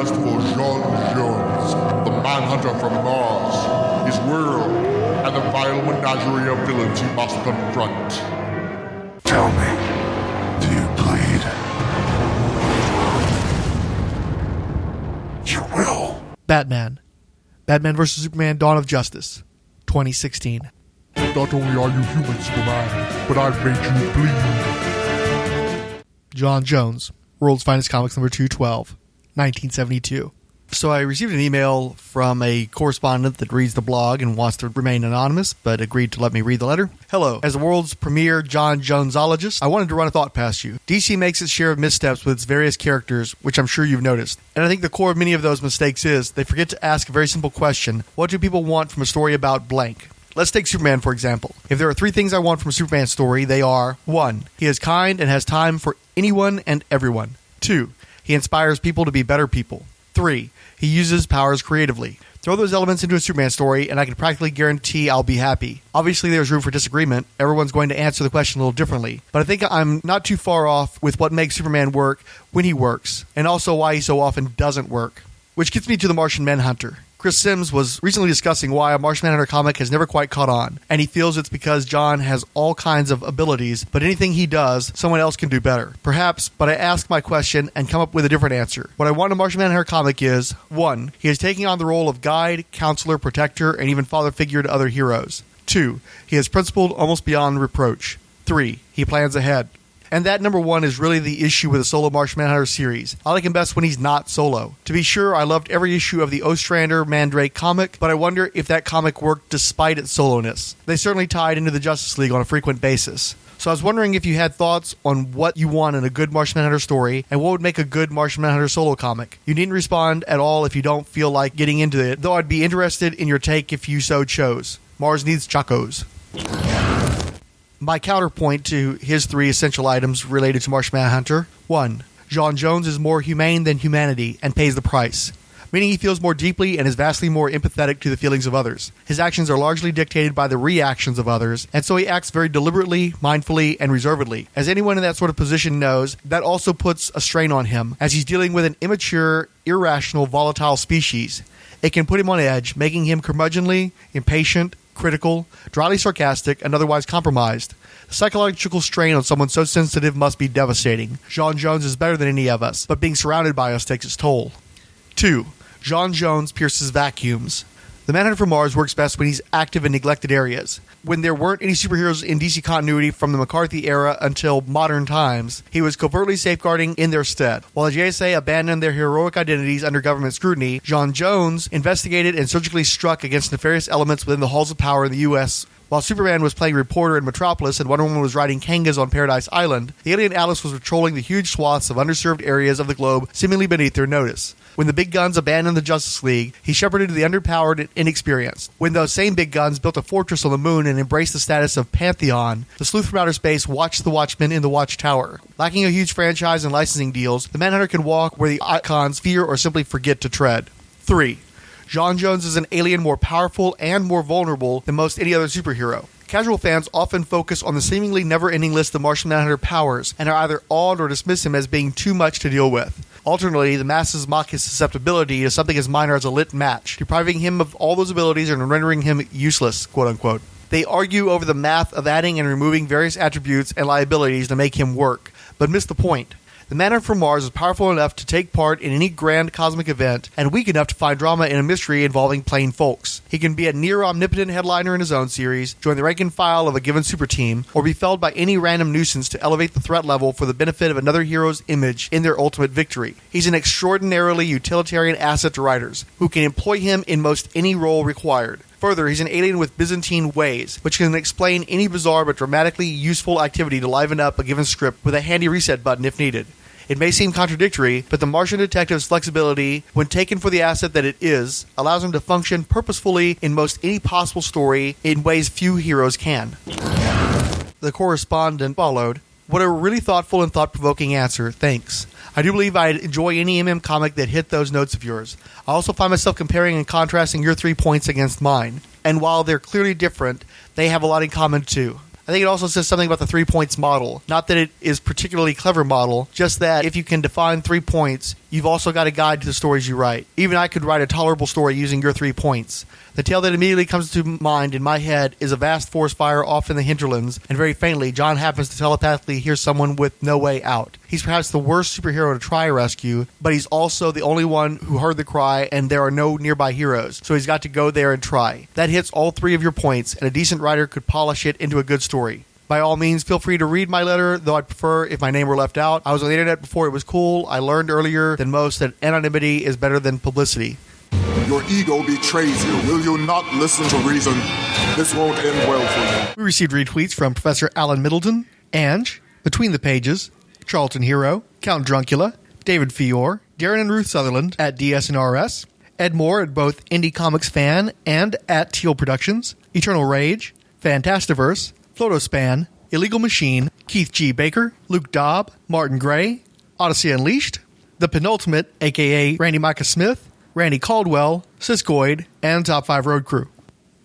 quest for John Jones, the Manhunter from Mars, his world, and the vile menagerie of villains he must confront. Tell me, do you bleed? You will. Batman vs. Superman Dawn of Justice, 2016. Not only are you human, Superman, but I've made you bleed. John Jones, World's Finest Comics number 212, 1972. So I received an email from a correspondent that reads the blog and wants to remain anonymous, but agreed to let me read the letter. Hello. As the world's premier John Jonesologist, I wanted to run a thought past you. DC makes its share of missteps with its various characters, which I'm sure you've noticed. And I think the core of many of those mistakes is they forget to ask a very simple question. What do people want from a story about blank? Let's take Superman, for example. If there are 3 things I want from a Superman story, they are: 1. He is kind and has time for anyone and everyone. 2. He inspires people to be better people. 3. He uses powers creatively. Throw those elements into a Superman story, and I can practically guarantee I'll be happy. Obviously, there's room for disagreement. Everyone's going to answer the question a little differently. But I think I'm not too far off with what makes Superman work when he works, and also why he so often doesn't work. Which gets me to the Martian Manhunter. Chris Sims was recently discussing why a Martian Manhunter comic has never quite caught on, and he feels it's because John has all kinds of abilities, but anything he does, someone else can do better. Perhaps, but I ask my question and come up with a different answer. What I want in a Martian Manhunter comic is: 1. He is taking on the role of guide, counselor, protector, and even father figure to other heroes. 2. He is principled almost beyond reproach. 3. He plans ahead. And that, number 1, is really the issue with the solo Martian Manhunter series. I like him best when he's not solo. To be sure, I loved every issue of the Ostrander Mandrake comic, but I wonder if that comic worked despite its soloness. They certainly tied into the Justice League on a frequent basis. So I was wondering if you had thoughts on what you want in a good Martian Manhunter story, and what would make a good Martian Manhunter solo comic. You needn't respond at all if you don't feel like getting into it, though I'd be interested in your take if you so chose. Mars needs chacos. My counterpoint to his 3 essential items related to Martian Manhunter: 1. John Jones is more humane than humanity and pays the price, meaning he feels more deeply and is vastly more empathetic to the feelings of others. His actions are largely dictated by the reactions of others, and so he acts very deliberately, mindfully, and reservedly. As anyone in that sort of position knows, that also puts a strain on him, as he's dealing with an immature, irrational, volatile species. It can put him on edge, making him curmudgeonly, impatient, critical, dryly sarcastic, and otherwise compromised. The psychological strain on someone so sensitive must be devastating. John Jones is better than any of us, but being surrounded by us takes its toll. 2. John Jones pierces vacuums. The Manhunter from Mars works best when he's active in neglected areas. When there weren't any superheroes in DC continuity from the McCarthy era until modern times, he was covertly safeguarding in their stead. While the JSA abandoned their heroic identities under government scrutiny, John Jones investigated and surgically struck against nefarious elements within the halls of power in the U.S. While Superman was playing reporter in Metropolis and Wonder Woman was riding Kangas on Paradise Island, the alien Atlas was patrolling the huge swaths of underserved areas of the globe seemingly beneath their notice. When the big guns abandoned the Justice League, he shepherded the underpowered and inexperienced. When those same big guns built a fortress on the moon and embraced the status of Pantheon, the sleuth from outer space watched the Watchmen in the Watchtower. Lacking a huge franchise and licensing deals, the Manhunter can walk where the icons fear or simply forget to tread. 3. John Jones is an alien more powerful and more vulnerable than most any other superhero. Casual fans often focus on the seemingly never-ending list of Martian Manhunter powers and are either awed or dismiss him as being too much to deal with. Alternately, the masses mock his susceptibility to something as minor as a lit match, depriving him of all those abilities and rendering him useless, quote-unquote. They argue over the math of adding and removing various attributes and liabilities to make him work, but miss the point. The Manhunter from Mars is powerful enough to take part in any grand cosmic event, and weak enough to find drama in a mystery involving plain folks. He can be a near-omnipotent headliner in his own series, join the rank and file of a given super team, or be felled by any random nuisance to elevate the threat level for the benefit of another hero's image in their ultimate victory. He's an extraordinarily utilitarian asset to writers, who can employ him in most any role required. Further, he's an alien with Byzantine ways, which can explain any bizarre but dramatically useful activity to liven up a given script with a handy reset button if needed. It may seem contradictory, but the Martian detective's flexibility, when taken for the asset that it is, allows him to function purposefully in most any possible story in ways few heroes can. The correspondent followed. What a really thoughtful and thought-provoking answer. Thanks. I do believe I'd enjoy any MM comic that hit those notes of yours. I also find myself comparing and contrasting your 3 points against mine. And while they're clearly different, they have a lot in common too. I think it also says something about the 3 points model. Not that it is particularly clever model, just that if you can define 3 points, you've also got a guide to the stories you write. Even I could write a tolerable story using your 3 points. The tale that immediately comes to mind in my head is a vast forest fire off in the hinterlands, and very faintly, John happens to telepathically hear someone with no way out. He's perhaps the worst superhero to try a rescue, but he's also the only one who heard the cry, and there are no nearby heroes, so he's got to go there and try. That hits all 3 of your points, and a decent writer could polish it into a good story. By all means, feel free to read my letter, though I'd prefer if my name were left out. I was on the internet before it was cool. I learned earlier than most that anonymity is better than publicity. Your ego betrays you. Will you not listen to reason? This won't end well for you. We received retweets from Professor Alan Middleton, Ange, Between the Pages, Charlton Hero, Count Druncula, David Fior, Darren and Ruth Sutherland at DSNRS, Ed Moore at both Indie Comics Fan and at Teal Productions, Eternal Rage, Fantastiverse, Flotospan, Illegal Machine, Keith G. Baker, Luke Dobb, Martin Gray, Odyssey Unleashed, The Penultimate, a.k.a. Randy Micah Smith, Randy Caldwell, Siskoid, and Top 5 Road Crew.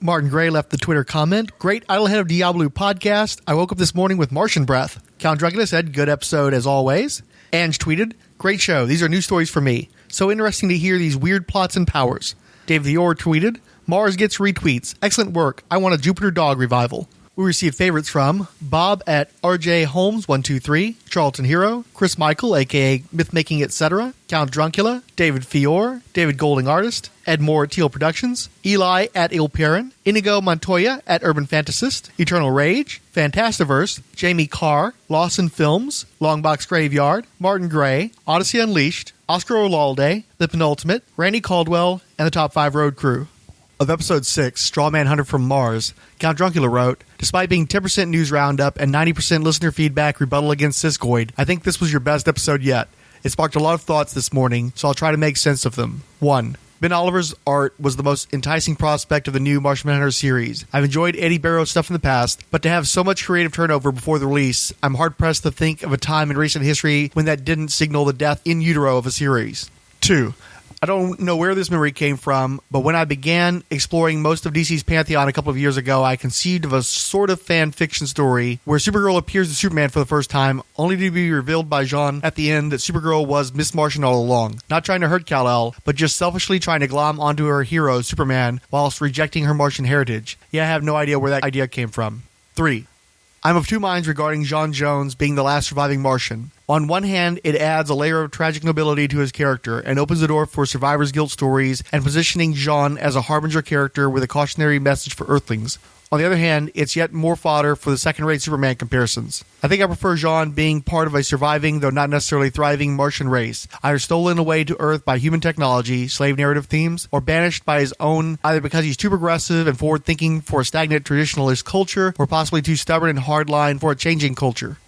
Martin Gray left the Twitter comment, "Great Idlehead of Diabolu podcast. I woke up this morning with Martian breath." Count Druncula said, "Good episode as always." Ange tweeted, "Great show. These are new stories for me. So interesting to hear these weird plots and powers." Dave Vior tweeted, "Mars gets retweets. Excellent work. I want a Jupiter Dog revival." We received favorites from Bob at RJ Holmes 123, Charlton Hero, Chris Michael, aka Mythmaking Etc., Count Druncula, David Fior, David Golding Artist, Ed Moore at Teal Productions, Eli at Il Perrin, Inigo Montoya at Urban Fantasist, Eternal Rage, Fantastiverse, Jamie Carr, Lawson Films, Longbox Graveyard, Martin Gray, Odyssey Unleashed, Oscar Olalde, The Penultimate, Randy Caldwell, and the Top 5 Road Crew. Of Episode 6, Straw Manhunter from Mars, Count Druncula wrote, "Despite being 10% news roundup and 90% listener feedback rebuttal against Siskoid, I think this was your best episode yet. It sparked a lot of thoughts this morning, so I'll try to make sense of them. 1. Ben Oliver's art was the most enticing prospect of the new Martian Manhunter series. I've enjoyed Eddie Barrow's stuff in the past, but to have so much creative turnover before the release, I'm hard-pressed to think of a time in recent history when that didn't signal the death in utero of a series. 2. I don't know where this memory came from, but when I began exploring most of DC's Pantheon a couple of years ago, I conceived of a sort of fan fiction story where Supergirl appears to Superman for the first time, only to be revealed by Jean at the end that Supergirl was Miss Martian all along. Not trying to hurt Kal-El, but just selfishly trying to glom onto her hero, Superman, whilst rejecting her Martian heritage. Yeah, I have no idea where that idea came from. 3. I'm of two minds regarding J'onn J'onzz being the last surviving Martian. On one hand, it adds a layer of tragic nobility to his character and opens the door for survivor's guilt stories and positioning J'onn as a harbinger character with a cautionary message for Earthlings. On the other hand, it's yet more fodder for the second-rate Superman comparisons. I think I prefer J'onn being part of a surviving, though not necessarily thriving, Martian race, either stolen away to Earth by human technology, slave narrative themes, or banished by his own, either because he's too progressive and forward-thinking for a stagnant traditionalist culture, or possibly too stubborn and hardline for a changing culture.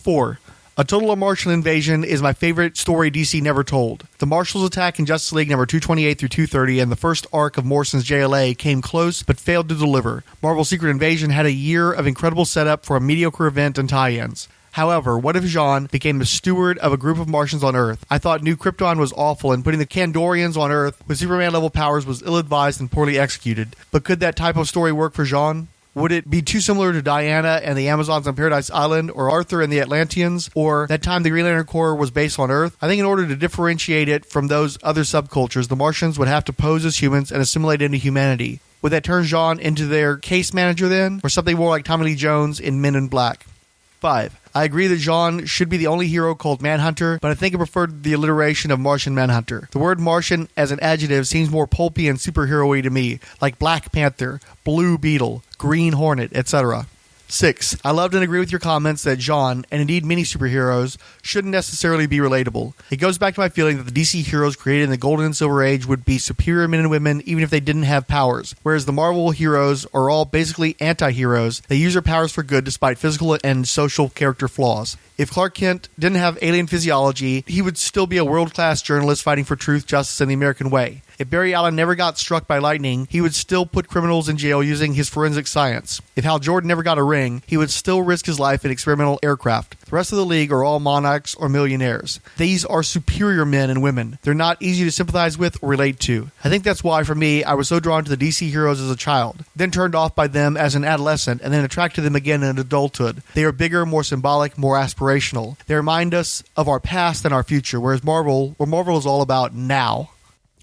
4. A Total Martian Invasion is my favorite story DC never told. The Marshals attack in Justice League number 228 through 230 and the first arc of Morrison's JLA came close but failed to deliver. Marvel's Secret Invasion had a year of incredible setup for a mediocre event and tie-ins. However, what if J'onn became the steward of a group of Martians on Earth? I thought New Krypton was awful, and putting the Kandorians on Earth with Superman-level powers was ill-advised and poorly executed. But could that type of story work for J'onn? Would it be too similar to Diana and the Amazons on Paradise Island, or Arthur and the Atlanteans, or that time the Green Lantern Corps was based on Earth? I think in order to differentiate it from those other subcultures, the Martians would have to pose as humans and assimilate into humanity. Would that turn J'onn into their case manager then, or something more like Tommy Lee Jones in Men in Black? 5. I agree that J'onn should be the only hero called Manhunter, but I think I preferred the alliteration of Martian Manhunter. The word Martian as an adjective seems more pulpy and superhero-y to me, like Black Panther, Blue Beetle, Green Hornet, etc. 6. I loved and agree with your comments that J'onn, and indeed many superheroes, shouldn't necessarily be relatable. It goes back to my feeling that the DC heroes created in the Golden and Silver Age would be superior men and women even if they didn't have powers, whereas the Marvel heroes are all basically anti-heroes. They use their powers for good despite physical and social character flaws. If Clark Kent didn't have alien physiology, he would still be a world-class journalist fighting for truth, justice, and the American way. If Barry Allen never got struck by lightning, he would still put criminals in jail using his forensic science. If Hal Jordan never got a ring, he would still risk his life in experimental aircraft. The rest of the league are all monarchs or millionaires. These are superior men and women. They're not easy to sympathize with or relate to. I think that's why, for me, I was so drawn to the DC heroes as a child, then turned off by them as an adolescent, and then attracted to them again in adulthood. They are bigger, more symbolic, more aspirational. They remind us of our past and our future, whereas Marvel is all about now.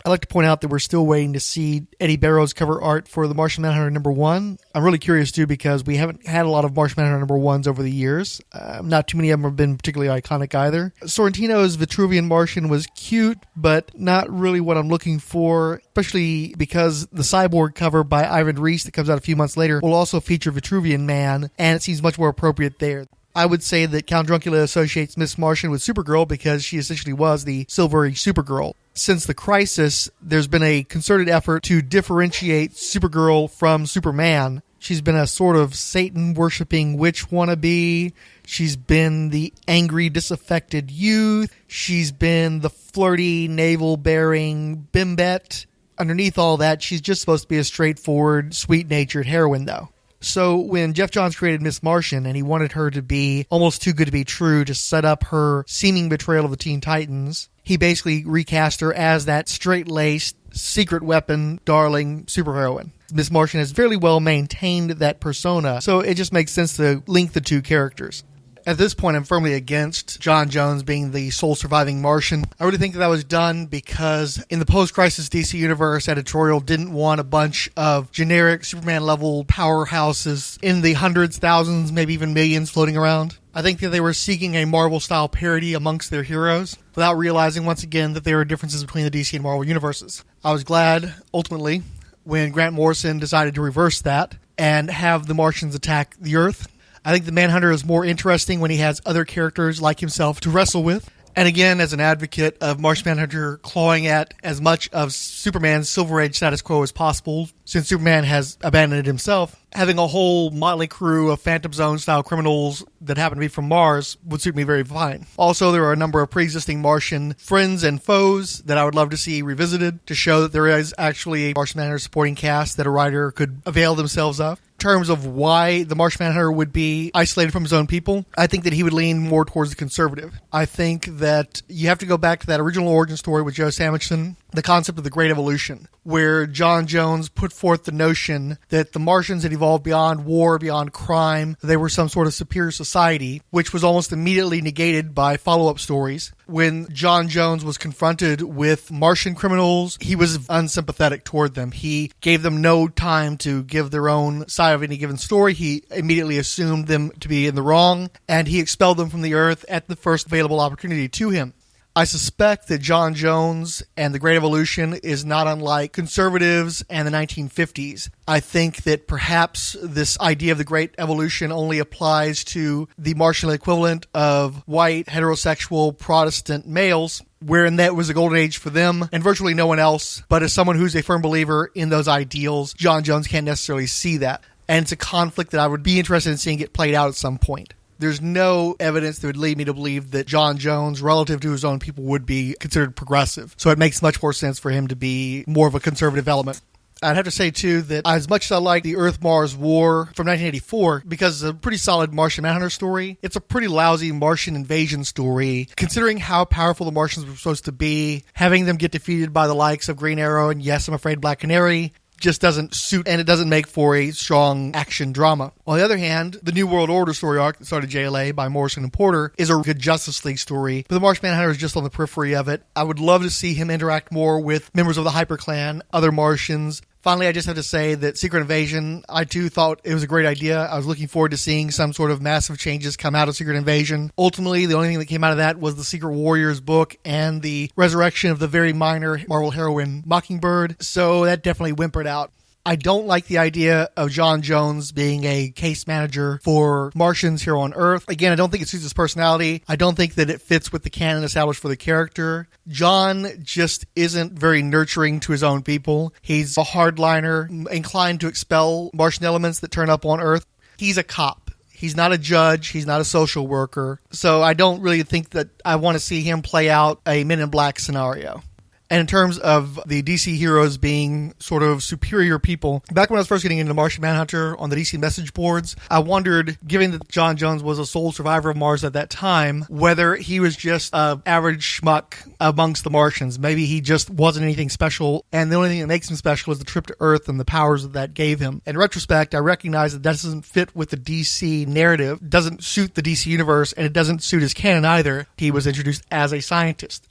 I'd like to point out that we're still waiting to see Eddie Barrow's cover art for the Martian Manhunter #1. I'm really curious, too, because we haven't had a lot of Martian Manhunter #1s over the years. Not too many of them have been particularly iconic either. Sorrentino's Vitruvian Martian was cute, but not really what I'm looking for, especially because the Cyborg cover by Ivan Reis that comes out a few months later will also feature Vitruvian Man, and it seems much more appropriate there. I would say that Count Druncula associates Miss Martian with Supergirl because she essentially was the silvery Supergirl. Since the Crisis, there's been a concerted effort to differentiate Supergirl from Superman. She's been a sort of Satan-worshipping witch wannabe. She's been the angry, disaffected youth. She's been the flirty, navel-bearing bimbette. Underneath all that, she's just supposed to be a straightforward, sweet-natured heroine, though. So when Jeff Johns created Miss Martian and he wanted her to be almost too good to be true to set up her seeming betrayal of the Teen Titans, he basically recast her as that straight-laced, secret weapon, darling superheroine. Miss Martian has fairly well maintained that persona, so it just makes sense to link the two characters. At this point, I'm firmly against John Jones being the sole surviving Martian. I really think that was done because in the post-crisis DC Universe, editorial didn't want a bunch of generic Superman-level powerhouses in the hundreds, thousands, maybe even millions floating around. I think that they were seeking a Marvel-style parody amongst their heroes without realizing once again that there are differences between the DC and Marvel universes. I was glad, ultimately, when Grant Morrison decided to reverse that and have the Martians attack the Earth. I think the Manhunter is more interesting when he has other characters like himself to wrestle with. And again, as an advocate of Martian Manhunter clawing at as much of Superman's Silver Age status quo as possible, since Superman has abandoned himself, having a whole motley crew of Phantom Zone-style criminals that happen to be from Mars would suit me very fine. Also, there are a number of pre-existing Martian friends and foes that I would love to see revisited to show that there is actually a Martian Manhunter supporting cast that a writer could avail themselves of. In terms of why the Martian Manhunter would be isolated from his own people, I think that he would lean more towards the conservative. I think that you have to go back to that original origin story with Joe Samachson, the concept of the Great Evolution, where John Jones put forth the notion that the Martians had evolved beyond war, beyond crime. They were some sort of superior society, which was almost immediately negated by follow-up stories. When John Jones was confronted with Martian criminals, he was unsympathetic toward them. He gave them no time to give their own side of any given story. He immediately assumed them to be in the wrong, and he expelled them from the Earth at the first available opportunity to him. I suspect that John Jones and the Great Evolution is not unlike conservatives and the 1950s. I think that perhaps this idea of the Great Evolution only applies to the Martian equivalent of white, heterosexual, Protestant males, wherein that was a golden age for them and virtually no one else. But as someone who's a firm believer in those ideals, John Jones can't necessarily see that. And it's a conflict that I would be interested in seeing get played out at some point. There's no evidence that would lead me to believe that John Jones, relative to his own people, would be considered progressive. So it makes much more sense for him to be more of a conservative element. I'd have to say, too, that as much as I like the Earth-Mars War from 1984, because it's a pretty solid Martian Manhunter story, it's a pretty lousy Martian invasion story. Considering how powerful the Martians were supposed to be, having them get defeated by the likes of Green Arrow and, yes, I'm afraid, Black Canary, just doesn't suit, and it doesn't make for a strong action drama. On the other hand, the New World Order story arc that started JLA by Morrison and Porter is a good Justice League story, but the Martian Manhunter is just on the periphery of it. I would love to see him interact more with members of the Hyper Clan, other Martians. Finally, I just have to say that Secret Invasion, I too thought it was a great idea. I was looking forward to seeing some sort of massive changes come out of Secret Invasion. Ultimately, the only thing that came out of that was the Secret Warriors book and the resurrection of the very minor Marvel heroine Mockingbird, so that definitely whimpered out. I don't like the idea of John Jones being a case manager for Martians here on Earth. Again, I don't think it suits his personality. I don't think that it fits with the canon established for the character. John just isn't very nurturing to his own people. He's a hardliner, inclined to expel Martian elements that turn up on Earth. He's a cop. He's not a judge. He's not a social worker. So I don't really think that I want to see him play out a Men in Black scenario. And in terms of the DC heroes being sort of superior people, back when I was first getting into Martian Manhunter on the DC message boards, I wondered, given that John Jones was a sole survivor of Mars at that time, whether he was just an average schmuck amongst the Martians. Maybe he just wasn't anything special, and the only thing that makes him special is the trip to Earth and the powers that gave him. In retrospect, I recognize that doesn't fit with the DC narrative, doesn't suit the DC universe, and it doesn't suit his canon either. He was introduced as a scientist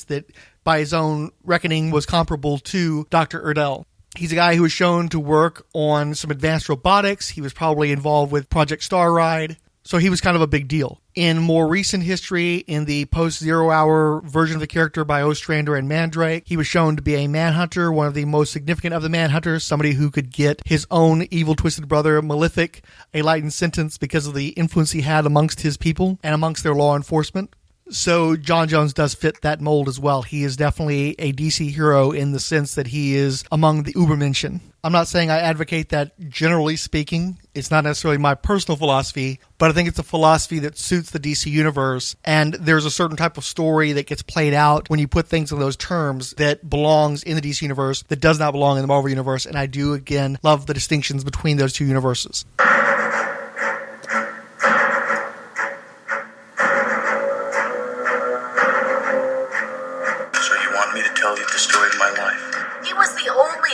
that by his own reckoning was comparable to Dr. Erdell. He's a guy who was shown to work on some advanced robotics. He was probably involved with Project Starride, so he was kind of a big deal. In more recent history, in the post-Zero Hour version of the character by Ostrander and Mandrake, he was shown to be a Manhunter, one of the most significant of the Manhunters, somebody who could get his own evil, twisted brother, Malefic, a lightened sentence because of the influence he had amongst his people and amongst their law enforcement. So John Jones does fit that mold as well. He is definitely a DC hero in the sense that he is among the Ubermenschen. I'm not saying I advocate that generally speaking. It's not necessarily my personal philosophy, but I think it's a philosophy that suits the DC universe. And there's a certain type of story that gets played out when you put things in those terms that belongs in the DC universe that does not belong in the Marvel universe. And I do, again, love the distinctions between those two universes.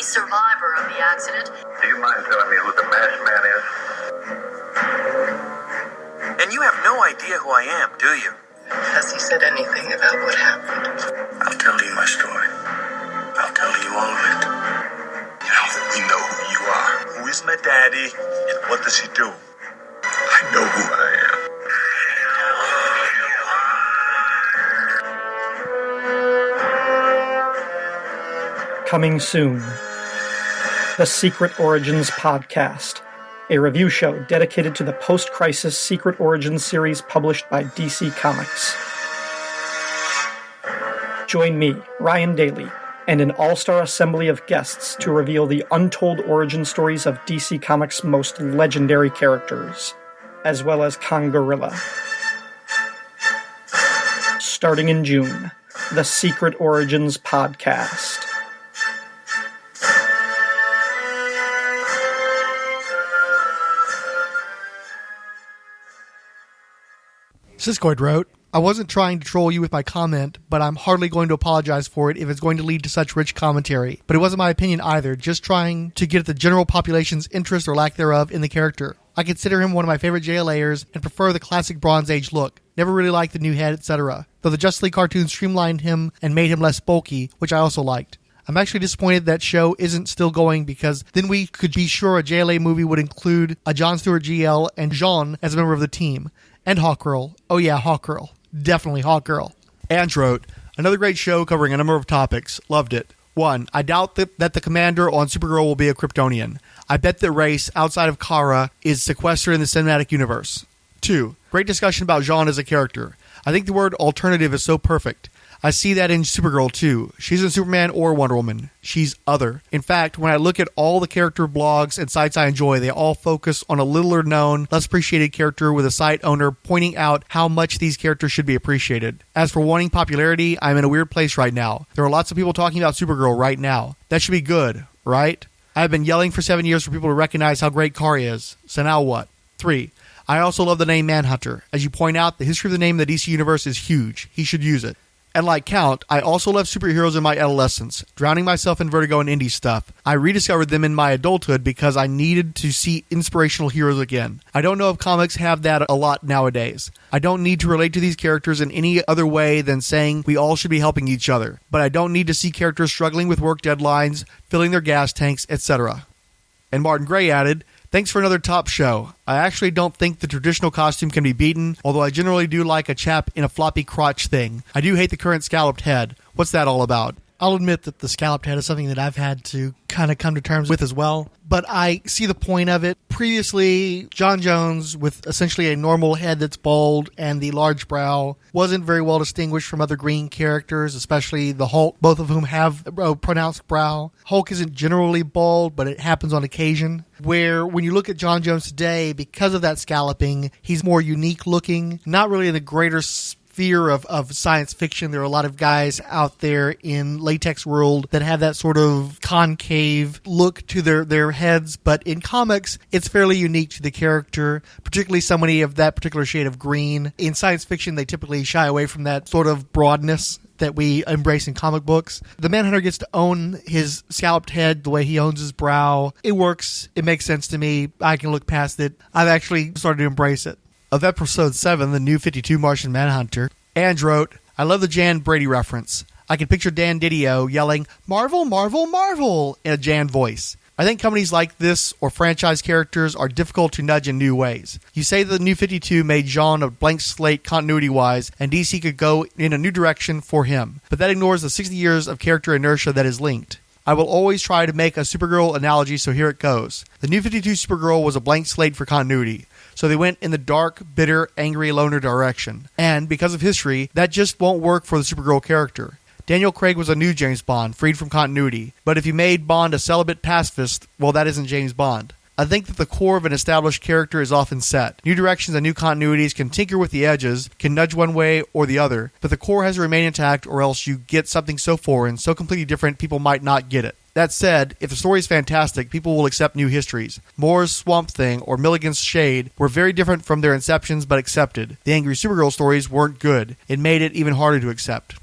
Survivor of the accident. Do you mind telling me who the masked man is? And you have no idea who I am, do you? Has he said anything about what happened? I'll tell you my story. I'll tell you all of it. Now that we know who you are, Who is my daddy, and what does he do? I know who I am. Coming soon. The Secret Origins Podcast, a review show dedicated to the post-crisis Secret Origins series published by DC Comics. Join me, Ryan Daly, and an all-star assembly of guests to reveal the untold origin stories of DC Comics' most legendary characters, as well as Kong Gorilla. Starting in June, the Secret Origins Podcast. Siskoid wrote, I wasn't trying to troll you with my comment, but I'm hardly going to apologize for it if it's going to lead to such rich commentary. But it wasn't my opinion either, just trying to get at the general population's interest or lack thereof in the character. I consider him one of my favorite JLAers and prefer the classic Bronze Age look. Never really liked the new head, etc. Though the Justice League cartoon streamlined him and made him less bulky, which I also liked. I'm actually disappointed that show isn't still going because then we could be sure a JLA movie would include a John Stewart GL and Jean as a member of the team. And Hawkgirl. Oh yeah, Hawkgirl. Definitely Hawkgirl. Ange wrote, another great show covering a number of topics. Loved it. 1. I doubt that the commander on Supergirl will be a Kryptonian. I bet the race outside of Kara is sequestered in the cinematic universe. 2. Great discussion about Jean as a character. I think the word alternative is so perfect. I see that in Supergirl too. She's in Superman or Wonder Woman. She's other. In fact, when I look at all the character blogs and sites I enjoy, they all focus on a littler known, less appreciated character with a site owner pointing out how much these characters should be appreciated. As for wanting popularity, I'm in a weird place right now. There are lots of people talking about Supergirl right now. That should be good, right? I've been yelling for 7 years for people to recognize how great Kari is. So now what? 3. I also love the name Manhunter. As you point out, the history of the name in the DC Universe is huge. He should use it. And like Count, I also loved superheroes in my adolescence, drowning myself in Vertigo and indie stuff. I rediscovered them in my adulthood because I needed to see inspirational heroes again. I don't know if comics have that a lot nowadays. I don't need to relate to these characters in any other way than saying we all should be helping each other. But I don't need to see characters struggling with work deadlines, filling their gas tanks, etc. And Martin Gray added, thanks for another top show. I actually don't think the traditional costume can be beaten, although I generally do like a chap in a floppy crotch thing. I do hate the current scalloped head. What's that all about? I'll admit that the scalloped head is something that I've had to kind of come to terms with as well, but I see the point of it. Previously, John Jones, with essentially a normal head that's bald and the large brow, wasn't very well distinguished from other Green characters, especially the Hulk, both of whom have a pronounced brow. Hulk isn't generally bald, but it happens on occasion, where when you look at John Jones today, because of that scalloping, he's more unique looking, not really in the greater sphere of science fiction. There are a lot of guys out there in latex world that have that sort of concave look to their heads, but in comics, it's fairly unique to the character, particularly somebody of that particular shade of green. In science fiction, they typically shy away from that sort of broadness that we embrace in comic books. The Manhunter gets to own his scalloped head the way he owns his brow. It works. It makes sense to me. I can look past it. I've actually started to embrace it. Of episode 7, the New 52 Martian Manhunter, Ange wrote, I love the Jan Brady reference. I can picture Dan Didio yelling, Marvel, Marvel, Marvel, in a Jan voice. I think companies like this or franchise characters are difficult to nudge in new ways. You say that the New 52 made Jean a blank slate continuity-wise, and DC could go in a new direction for him, but that ignores the 60 years of character inertia that is linked. I will always try to make a Supergirl analogy, so here it goes. The New 52 Supergirl was a blank slate for continuity, so they went in the dark, bitter, angry loner direction. And, because of history, that just won't work for the Supergirl character. Daniel Craig was a new James Bond, freed from continuity. But if you made Bond a celibate pacifist, well, that isn't James Bond. I think that the core of an established character is often set. New directions and new continuities can tinker with the edges, can nudge one way or the other, but the core has to remain intact or else you get something so foreign, so completely different, people might not get it. That said, if the story is fantastic, people will accept new histories. Moore's Swamp Thing or Milligan's Shade were very different from their inceptions but accepted. The Angry Supergirl stories weren't good. It made it even harder to accept.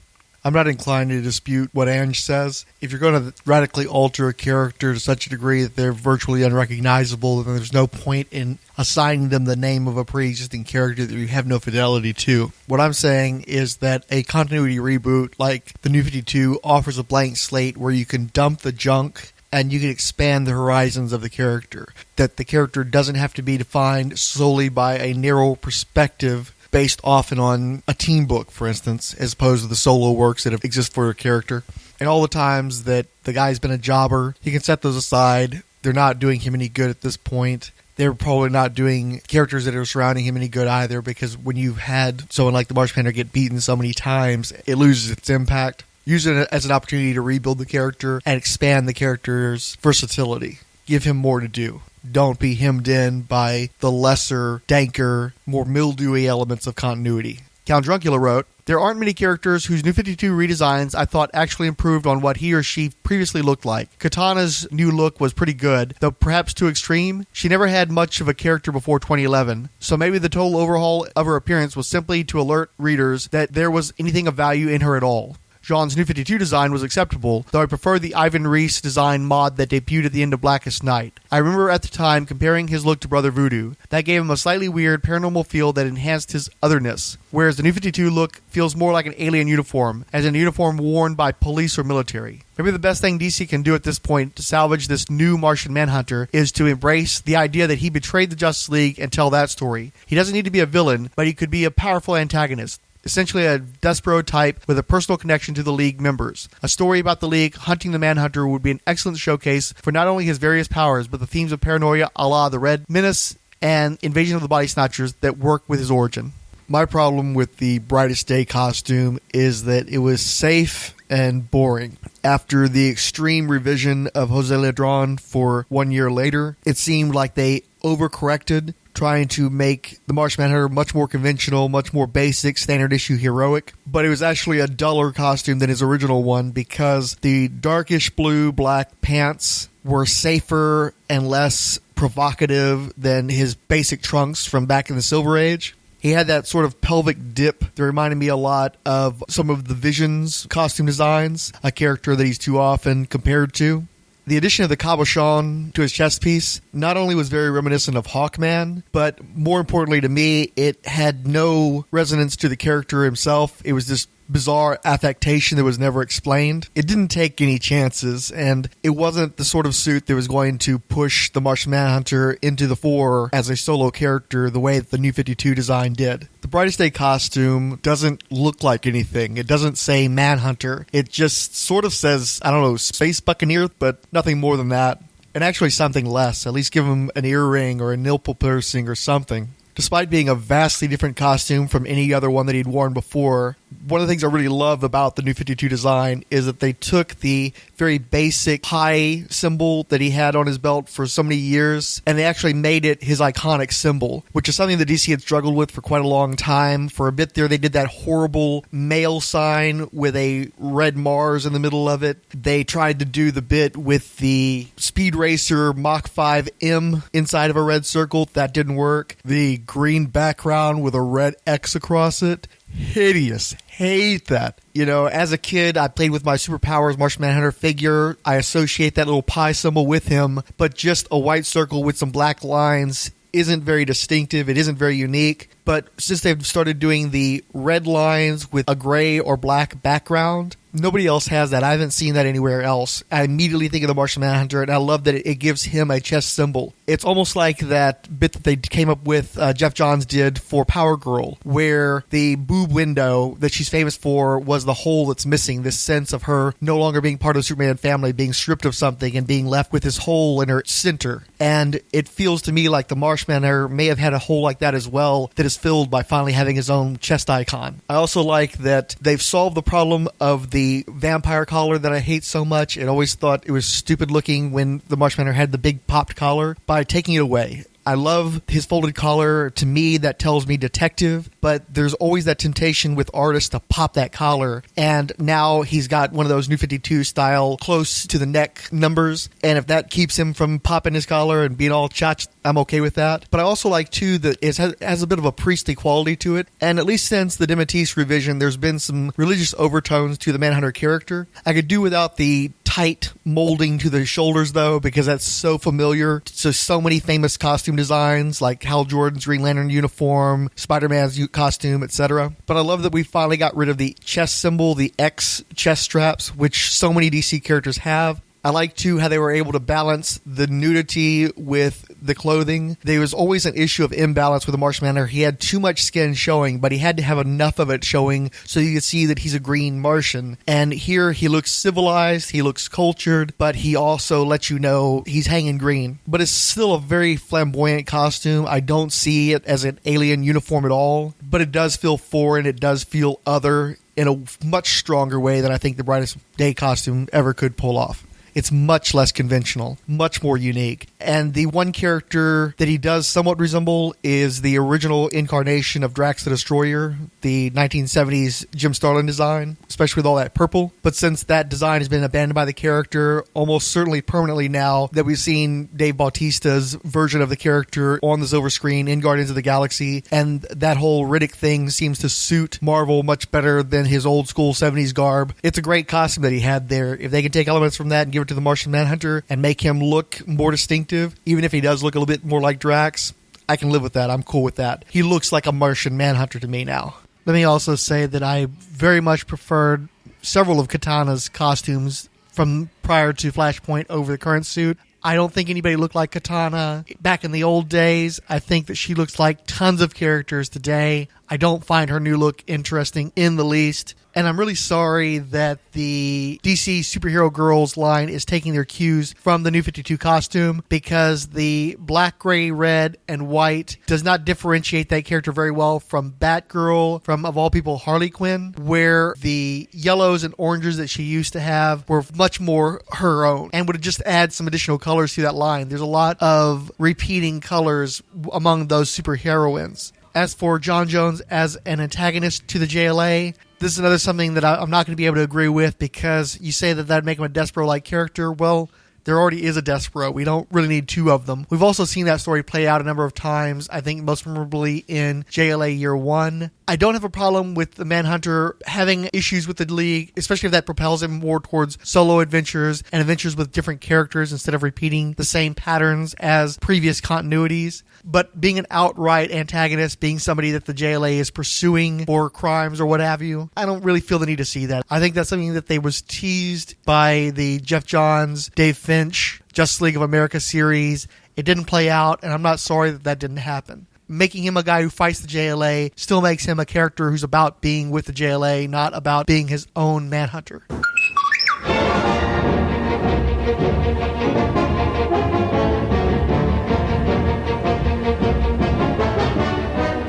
I'm not inclined to dispute what Ange says. If you're going to radically alter a character to such a degree that they're virtually unrecognizable, then there's no point in assigning them the name of a pre-existing character that you have no fidelity to. What I'm saying is that a continuity reboot like the New 52 offers a blank slate where you can dump the junk and you can expand the horizons of the character. That the character doesn't have to be defined solely by a narrow perspective based often on a team book, for instance, as opposed to the solo works that exist for a character. And all the times that the guy's been a jobber, he can set those aside. They're not doing him any good at this point. They're probably not doing characters that are surrounding him any good either, because when you've had someone like the Martian Manhunter get beaten so many times, it loses its impact. Use it as an opportunity to rebuild the character and expand the character's versatility. Give him more to do. Don't be hemmed in by the lesser, danker, more mildewy elements of continuity. Count Druncula wrote, there aren't many characters whose New 52 redesigns I thought actually improved on what he or she previously looked like. Katana's new look was pretty good, though perhaps too extreme. She never had much of a character before 2011, so maybe the total overhaul of her appearance was simply to alert readers that there was anything of value in her at all. Jean's New 52 design was acceptable, though I prefer the Ivan Reis design mod that debuted at the end of Blackest Night. I remember at the time comparing his look to Brother Voodoo. That gave him a slightly weird paranormal feel that enhanced his otherness, whereas the New 52 look feels more like an alien uniform, as in a uniform worn by police or military. Maybe the best thing DC can do at this point to salvage this new Martian Manhunter is to embrace the idea that he betrayed the Justice League and tell that story. He doesn't need to be a villain, but he could be a powerful antagonist. Essentially a Despero type with a personal connection to the League members. A story about the League hunting the Manhunter would be an excellent showcase for not only his various powers, but the themes of paranoia a la the Red Menace and Invasion of the Body Snatchers that work with his origin. My problem with the Brightest Day costume is that it was safe and boring. After the extreme revision of Jose Ladron for 1 year later, it seemed like they overcorrected, trying to make the Martian Manhunter much more conventional, much more basic, standard issue heroic. But it was actually a duller costume than his original one because the darkish blue black pants were safer and less provocative than his basic trunks from back in the Silver Age. He had that sort of pelvic dip that reminded me a lot of some of the Vision's costume designs, a character that he's too often compared to. The addition of the cabochon to his chest piece not only was very reminiscent of Hawkman, but more importantly to me, it had no resonance to the character himself. It was this bizarre affectation that was never explained. It didn't take any chances, and it wasn't the sort of suit that was going to push the Martian Manhunter into the fore as a solo character the way that the New 52 design did. The Brightest Day costume doesn't look like anything. It doesn't say Manhunter. It just sort of says, I don't know, Space Buccaneer, but nothing more than that. And actually something less. At least give him an earring or a nipple piercing or something. Despite being a vastly different costume from any other one that he'd worn before, One of the things I really love about the New 52 design is that they took the very basic pie symbol that he had on his belt for so many years, and they actually made it his iconic symbol, which is something that DC had struggled with for quite a long time. For a bit there, they did that horrible male sign with a red Mars in the middle of it. They tried to do the bit with the Speed Racer Mach 5 M inside of a red circle. That didn't work. The green background with a red X across it. Hideous. Hate that. You know, as a kid, I played with my Superpowers Martian Manhunter figure. I associate that little pie symbol with him, but just a white circle with some black lines isn't very distinctive. It isn't very unique. But since they've started doing the red lines with a gray or black background, nobody else has that. I haven't seen that anywhere else. I immediately think of the Martian Manhunter, and I love that it gives him a chest symbol. It's almost like that bit that they came up with, Jeff Johns did for Power Girl, where the boob window that she's famous for was the hole that's missing, this sense of her no longer being part of the Superman family, being stripped of something and being left with this hole in her center. And it feels to me like the Martian Manhunter may have had a hole like that as well, that is filled by finally having his own chest icon. I also like that they've solved the problem of the vampire collar that I hate so much. I always thought it was stupid looking when the Martian Manhunter had the big popped collar, by taking it away. I love his folded collar. To me, that tells me detective, but there's always that temptation with artists to pop that collar. And now he's got one of those New 52 style close to the neck numbers. And if that keeps him from popping his collar and being all chotched, I'm okay with that. But I also like, too, that it has a bit of a priestly quality to it. And at least since the Dematisse revision, there's been some religious overtones to the Manhunter character. I could do without the tight molding to the shoulders, though, because that's so familiar to so many famous costume designs, like Hal Jordan's Green Lantern uniform, Spider-Man's costume, etc. But I love that we finally got rid of the chest symbol, the X chest straps, which so many DC characters have. I like, too, how they were able to balance the nudity with the clothing. There was always an issue of imbalance with the Martian Manhunter. He had too much skin showing, but he had to have enough of it showing so you could see that he's a green Martian. And here he looks civilized, he looks cultured, but he also lets you know he's hanging green. But it's still a very flamboyant costume. I don't see it as an alien uniform at all, but it does feel foreign, it does feel other in a much stronger way than I think the Brightest Day costume ever could pull off. It's much less conventional, much more unique. And the one character that he does somewhat resemble is the original incarnation of Drax the Destroyer, the 1970s Jim Starlin design, especially with all that purple. But since that design has been abandoned by the character, almost certainly permanently now that we've seen Dave Bautista's version of the character on the silver screen in Guardians of the Galaxy, and that whole Riddick thing seems to suit Marvel much better than his old school 70s garb. It's a great costume that he had there. If they can take elements from that and give it to the Martian Manhunter and make him look more distinctive, even if he does look a little bit more like Drax, I can live with that. I'm cool with that. He looks like a Martian Manhunter to me now. Let me also say that I very much preferred several of Katana's costumes from prior to Flashpoint over the current suit. I don't think anybody looked like Katana back in the old days. I think that she looks like tons of characters today. I don't find her new look interesting in the least. And I'm really sorry that the DC Superhero Girls line is taking their cues from the New 52 costume, because the black, gray, red, and white does not differentiate that character very well from Batgirl, from, of all people, Harley Quinn, where the yellows and oranges that she used to have were much more her own and would just add some additional colors to that line. There's a lot of repeating colors among those superheroines. As for John Jones as an antagonist to the JLA, this is another something that I'm not going to be able to agree with, because you say that that'd make him a Despero-like character. Well, there already is a Despero. We don't really need two of them. We've also seen that story play out a number of times, I think most memorably in JLA Year 1. I don't have a problem with the Manhunter having issues with the League, especially if that propels him more towards solo adventures and adventures with different characters instead of repeating the same patterns as previous continuities. But being an outright antagonist, being somebody that the JLA is pursuing for crimes or what have you, I don't really feel the need to see that. I think that's something that they was teased by the Jeff Johns, Dave Finch, Justice League of America series. It didn't play out, and I'm not sorry that that didn't happen. Making him a guy who fights the JLA still makes him a character who's about being with the JLA, not about being his own Manhunter.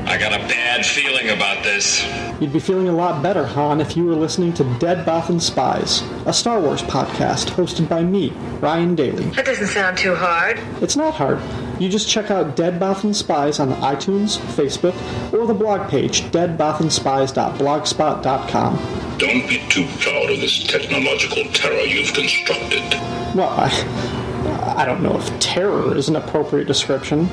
I got a bad feeling about this? You'd be feeling a lot better, Han, if you were listening to Dead Bothan Spies, a Star Wars podcast hosted by me, Ryan Daly. That doesn't sound too hard. It's not hard. You just check out Dead Bothan Spies on iTunes, Facebook, or the blog page, deadbothanspies.blogspot.com. Don't be too proud of this technological terror you've constructed. Well, I don't know if terror is an appropriate description.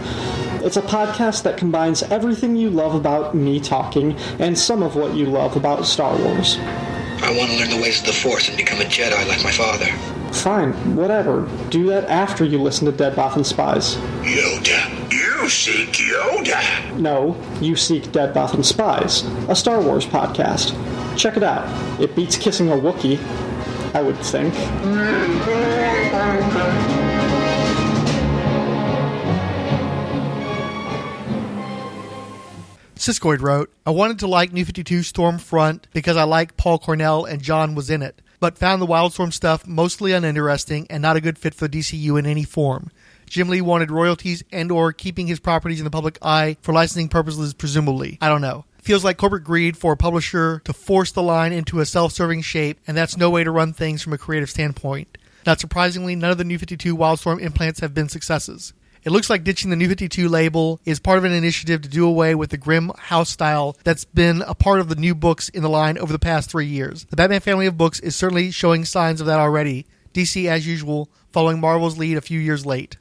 It's a podcast that combines everything you love about me talking and some of what you love about Star Wars. I want to learn the ways of the Force and become a Jedi like my father. Fine, whatever. Do that after you listen to Dead Bothan Spies. Yoda. You seek Yoda. No, you seek Dead Bothan Spies, a Star Wars podcast. Check it out. It beats kissing a Wookiee, I would think. Siskoid wrote, I wanted to like New 52 Stormfront because I like Paul Cornell and John was in it, but found the Wildstorm stuff mostly uninteresting and not a good fit for the DCU in any form. Jim Lee wanted royalties and or keeping his properties in the public eye for licensing purposes, presumably. I don't know. Feels like corporate greed for a publisher to force the line into a self-serving shape, and that's no way to run things from a creative standpoint. Not surprisingly, none of the New 52 Wildstorm implants have been successes. It looks like ditching the New 52 label is part of an initiative to do away with the grim house style that's been a part of the new books in the line over the past 3 years. The Batman family of books is certainly showing signs of that already. DC, as usual, following Marvel's lead a few years late.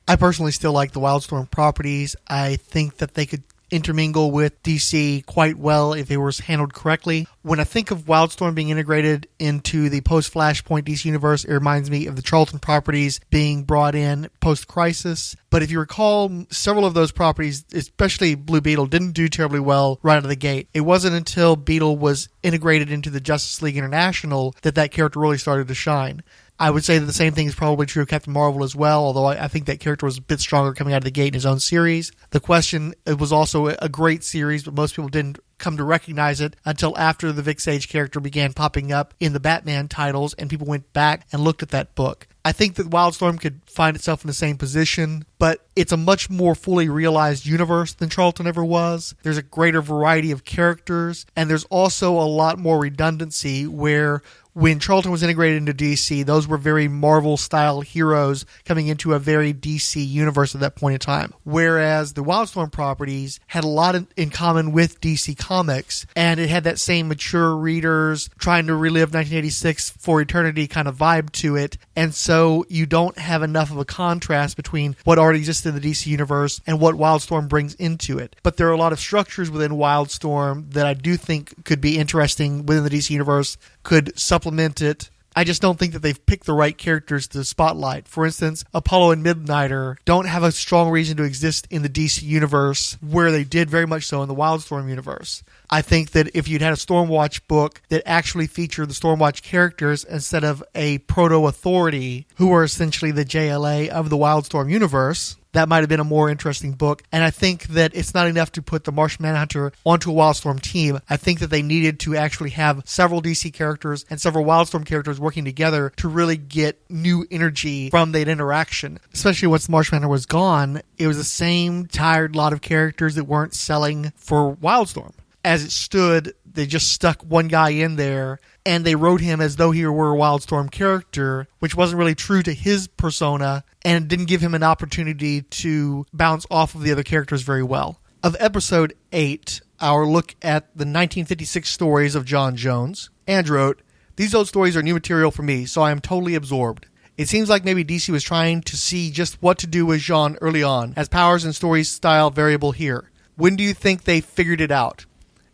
I personally still like the Wildstorm properties. I think that they could intermingle with DC quite well if it was handled correctly. When I think of Wildstorm being integrated into the post-Flashpoint DC universe, it reminds me of the Charlton properties being brought in post-Crisis. But if you recall, several of those properties, especially Blue Beetle, didn't do terribly well right out of the gate. It wasn't until Beetle was integrated into the Justice League International that character really started to shine. I would say that the same thing is probably true of Captain Marvel as well, although I think that character was a bit stronger coming out of the gate in his own series. The Question, it was also a great series, but most people didn't come to recognize it until after the Vic Sage character began popping up in the Batman titles and people went back and looked at that book. I think that Wildstorm could find itself in the same position, but it's a much more fully realized universe than Charlton ever was. There's a greater variety of characters, and there's also a lot more redundancy where when Charlton was integrated into DC, those were very Marvel-style heroes coming into a very DC universe at that point in time. Whereas the Wildstorm properties had a lot in common with DC Comics, and it had that same mature readers trying to relive 1986 for eternity kind of vibe to it. And so you don't have enough of a contrast between what already existed in the DC universe and what Wildstorm brings into it. But there are a lot of structures within Wildstorm that I do think could be interesting within the DC universe, could supplement it. I just don't think that they've picked the right characters to spotlight. For instance, Apollo and Midnighter don't have a strong reason to exist in the DC universe where they did very much so in the Wildstorm universe. I think that if you'd had a Stormwatch book that actually featured the Stormwatch characters instead of a proto-authority who are essentially the JLA of the Wildstorm universe, that might have been a more interesting book. And I think that it's not enough to put the Martian Manhunter onto a Wildstorm team. I think that they needed to actually have several DC characters and several Wildstorm characters working together to really get new energy from that interaction. Especially once the Martian Manhunter was gone, it was the same tired lot of characters that weren't selling for Wildstorm. As it stood, they just stuck one guy in there, and they wrote him as though he were a Wildstorm character, which wasn't really true to his persona, and didn't give him an opportunity to bounce off of the other characters very well. Of Episode 8, our look at the 1956 stories of John Jones, Andrew wrote, "These old stories are new material for me, so I am totally absorbed. It seems like maybe DC was trying to see just what to do with Jean early on, as powers and story style variable here. When do you think they figured it out?"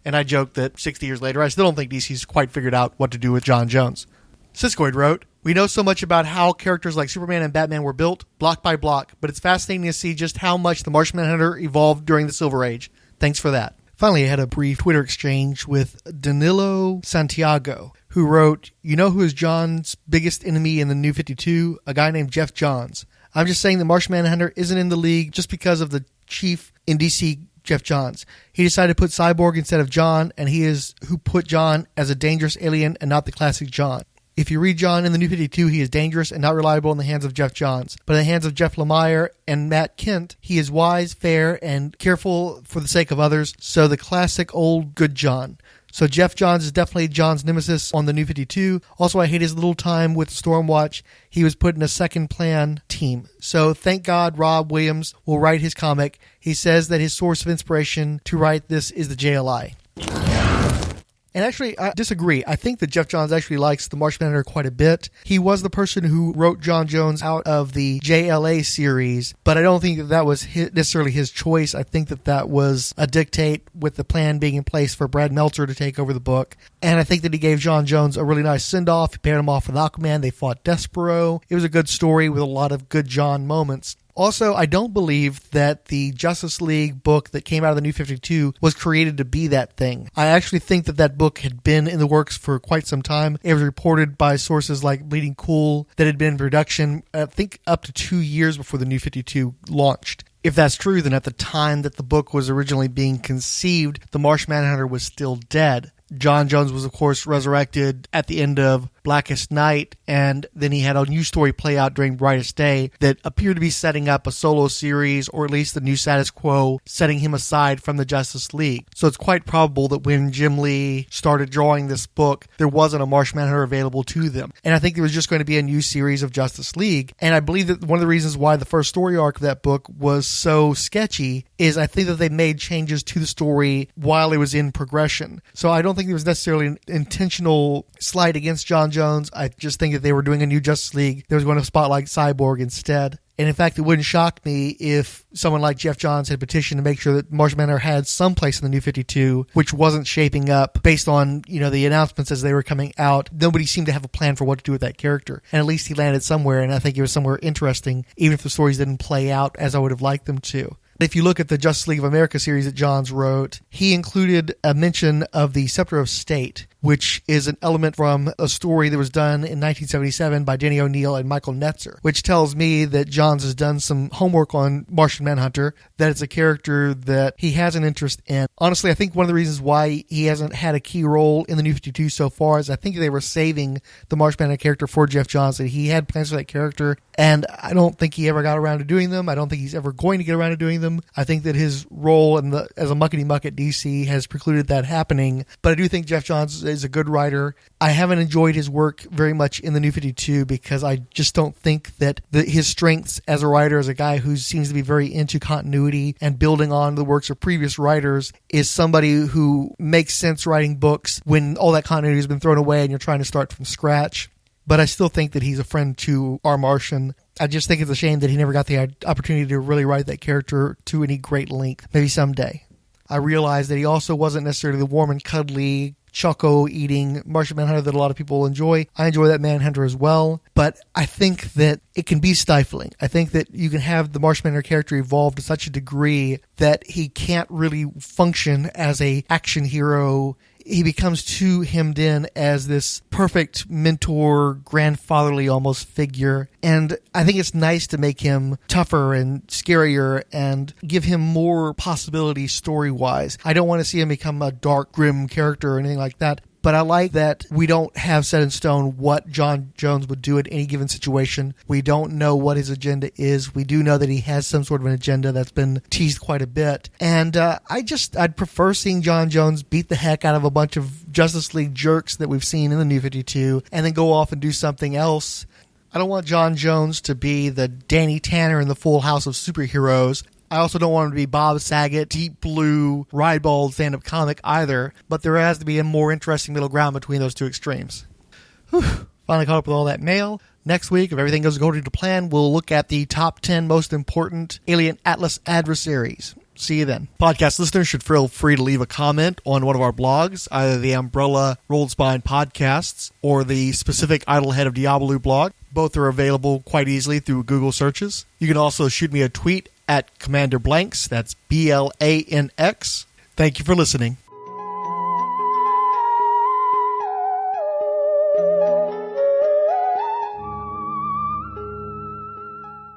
And I joked that 60 years later, I still don't think DC's quite figured out what to do with John Jones. Siskoid wrote, "We know so much about how characters like Superman and Batman were built, block by block, but it's fascinating to see just how much the Martian Manhunter evolved during the Silver Age. Thanks for that." Finally, I had a brief Twitter exchange with Danilo Santiago, who wrote, "You know who is John's biggest enemy in the New 52? A guy named Jeff Johns. I'm just saying the Martian Manhunter isn't in the league just because of the chief in DC, Jeff Johns. He decided to put Cyborg instead of John, and he is who put John as a dangerous alien and not the classic John. If you read John in the New 52, he is dangerous and not reliable in the hands of Geoff Johns. But in the hands of Jeff Lemire and Matt Kent, he is wise, fair, and careful for the sake of others. So the classic old good John. So Geoff Johns is definitely John's nemesis on the New 52. Also, I hate his little time with Stormwatch. He was put in a second plan team. So thank God Rob Williams will write his comic. He says that his source of inspiration to write this is the JLI. And actually, I disagree. I think that Geoff Johns actually likes the Martian Manhunter quite a bit. He was the person who wrote John Jones out of the JLA series, but I don't think that was necessarily his choice. I think that was a dictate with the plan being in place for Brad Meltzer to take over the book. And I think that he gave John Jones a really nice send-off. He paired him off with Aquaman. They fought Despero. It was a good story with a lot of good John moments. Also, I don't believe that the Justice League book that came out of the New 52 was created to be that thing. I actually think that book had been in the works for quite some time. It was reported by sources like Bleeding Cool that had been in production, I think, up to 2 years before the New 52 launched. If that's true, then at the time that the book was originally being conceived, the Martian Manhunter was still dead. John Jones was, of course, resurrected at the end of Blackest Night, and then he had a new story play out during Brightest Day that appeared to be setting up a solo series, or at least the new status quo, setting him aside from the Justice League. So it's quite probable that when Jim Lee started drawing this book, there wasn't a Martian Manhunter available to them. And I think there was just going to be a new series of Justice League. And I believe that one of the reasons why the first story arc of that book was so sketchy is I think that they made changes to the story while it was in progression. So I don't think there was necessarily an intentional slight against John Jones. I just think that they were doing a new Justice League that was going to spotlight Cyborg instead. And in fact, it wouldn't shock me if someone like Geoff Johns had petitioned to make sure that Martian Manhunter had some place in the New 52, which wasn't shaping up based on, the announcements as they were coming out. Nobody seemed to have a plan for what to do with that character. And at least he landed somewhere, and I think it was somewhere interesting, even if the stories didn't play out as I would have liked them to. If you look at the Justice League of America series that Johns wrote, he included a mention of the Scepter of State, which is an element from a story that was done in 1977 by Denny O'Neil and Michael Netzer, which tells me that Johns has done some homework on Martian Manhunter, that it's a character that he has an interest in. Honestly, I think one of the reasons why he hasn't had a key role in the New 52 so far is I think they were saving the Martian Manhunter character for Geoff Johns, and he had plans for that character, and I don't think he ever got around to doing them. I don't think he's ever going to get around to doing them. I think that his role as a muckety-muck at DC has precluded that happening, but I do think Geoff Johns is a good writer. I haven't enjoyed his work very much in the New 52 because I just don't think that his strengths as a writer, as a guy who seems to be very into continuity and building on the works of previous writers, is somebody who makes sense writing books when all that continuity has been thrown away and you're trying to start from scratch. But I still think that he's a friend to our Martian. I just think it's a shame that he never got the opportunity to really write that character to any great length. Maybe someday. I realize that he also wasn't necessarily the warm and cuddly, choco-eating Martian Manhunter that a lot of people enjoy. I enjoy that Manhunter as well, but I think that it can be stifling. I think that you can have the Martian Manhunter character evolve to such a degree that he can't really function as a action hero. He becomes too hemmed in as this perfect mentor, grandfatherly almost figure. And I think it's nice to make him tougher and scarier and give him more possibilities story-wise. I don't want to see him become a dark, grim character or anything like that. But I like that we don't have set in stone what John Jones would do at any given situation. We don't know what his agenda is. We do know that he has some sort of an agenda that's been teased quite a bit. And I'd prefer seeing John Jones beat the heck out of a bunch of Justice League jerks that we've seen in the New 52 and then go off and do something else. I don't want John Jones to be the Danny Tanner in the Full House of Superheroes. I also don't want him to be Bob Saget, Deep Blue, Rydbold stand-up comic either, but there has to be a more interesting middle ground between those two extremes. Finally caught up with all that mail. Next week, if everything goes according to plan, we'll look at the top 10 most important Alien Atlas adversaries. See you then. Podcast listeners should feel free to leave a comment on one of our blogs, either the Umbrella Rolled Spine podcasts or the specific Idlehead of Diabolu blog. Both are available quite easily through Google searches. You can also shoot me a tweet at Commander Blanks, that's BLANX. Thank you for listening.